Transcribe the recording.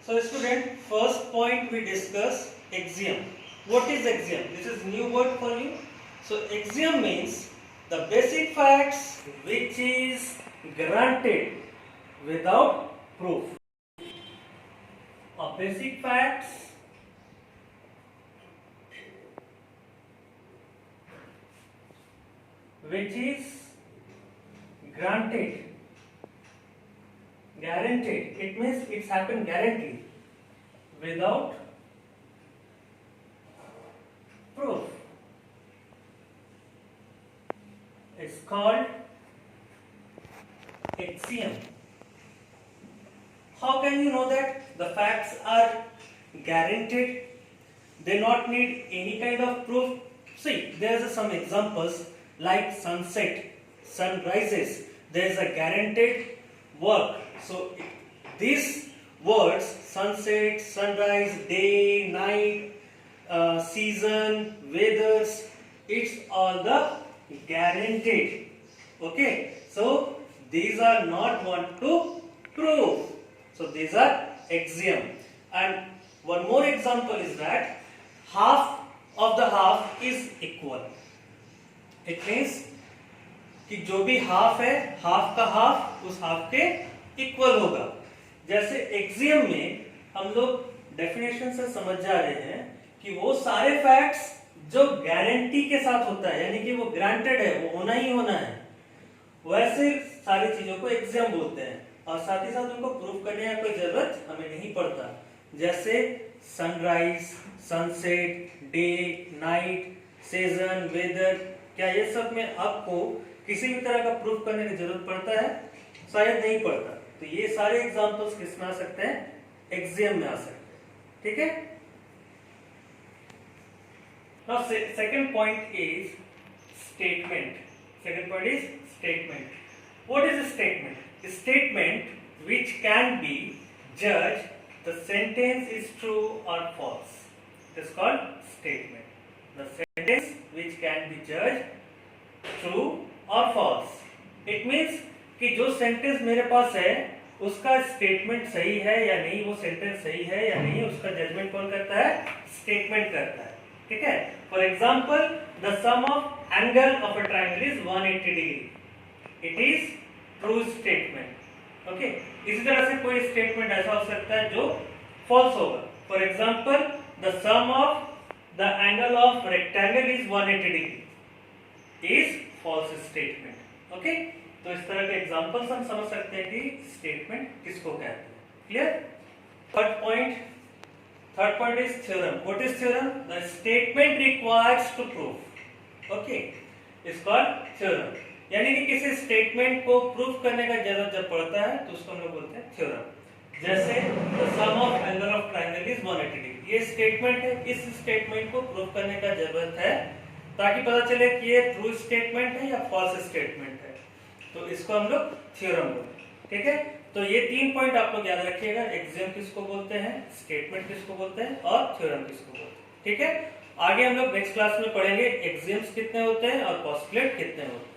So student, first point we discuss axiom. What is axiom? This is new word for you. So axiom means the basic facts which is granted without proof. Basic facts which is granted, guaranteed. It means it's happened guaranteed without proof. It's called axiom. How can you know that the facts are guaranteed? They not need any kind of proof. See, there are some examples like sunset, sunrises. There is a guaranteed work. So these words, sunset, sunrise, day, night, season, weathers, it's all the guaranteed. Okay, so these are not want to prove. So these are axiom. And one more example is that half of the half is equal. It means कि जो भी half है, half का half उस half के equal होगा. जैसे axiom में हम लोग डेफिनेशन से समझ जा रहे हैं कि वो सारे फैक्ट्स जो गारंटी के साथ होता है, यानी कि वो ग्रांटेड है, वो होना ही होना है, वैसे सारी चीजों को एक्सियम बोलते हैं. और साथ ही साथ उनको प्रूफ करने की कोई जरूरत हमें नहीं पड़ता. जैसे sunrise, sunset, day, night, season, weather, क्या ये सब में आपको किसी भी तरह का प्रूफ करने की जरूरत पड़ता है? शायद नहीं पड़ता. तो ये सारे एग्जांपल्स किस में आ सकते हैं? एक्सियम में आ सकते हैं. ठीक है. Now second point is statement. Second point is statement. What is a statement? A statement which can be judged the sentence is true or false. It is called statement. The sentence which can be judged true or false. It means कि जो sentence मेरे पास है उसका statement सही है या नहीं, वो सेंटेंस सही है या नहीं, उसका जजमेंट कौन करता है? स्टेटमेंट करता है. ठीक है. For example, the sum of angle of a triangle is 180 degree. It is true statement. Okay. इसी तरह से कोई स्टेटमेंट ऐसा हो सकता है जो फॉल्स होगा. For example, the sum of the angle of rectangle is 180 degree is false statement. Okay. तो इस तरह के एग्जांपल्स हम समझ सकते हैं कि स्टेटमेंट किसको कहते हैं. Clear. Third point is theorem. What is theorem? The statement requires to proof. Okay. Is called theorem. यानी कि किसी स्टेटमेंट को प्रूफ करने का जरूरत जब पड़ता है तो उसको हम लोग बोलते हैं थ्योरम. जैसे the sum of angle of triangle is 180 degree. ये स्टेटमेंट है. इस स्टेटमेंट को प्रूफ करने का जरूरत है ताकि पता चले कि ये ट्रू स्टेटमेंट है या फॉल्स स्टेटमेंट है. तो इसको हम लोग थ्योरम बोलते हैं. ठीक है. तो ये 3 पॉइंट आप लोग याद रखिएगा. एक्सियम किसको बोलते हैं, स्टेटमेंट किसको बोलते हैं और थ्योरम किसको बोलते हैं. ठीक है. आगे हम लोग नेक्स्ट क्लास में पढ़ेंगे एक्सियम्स कितने होते हैं और पोस्टुलेट कितने होते हैं.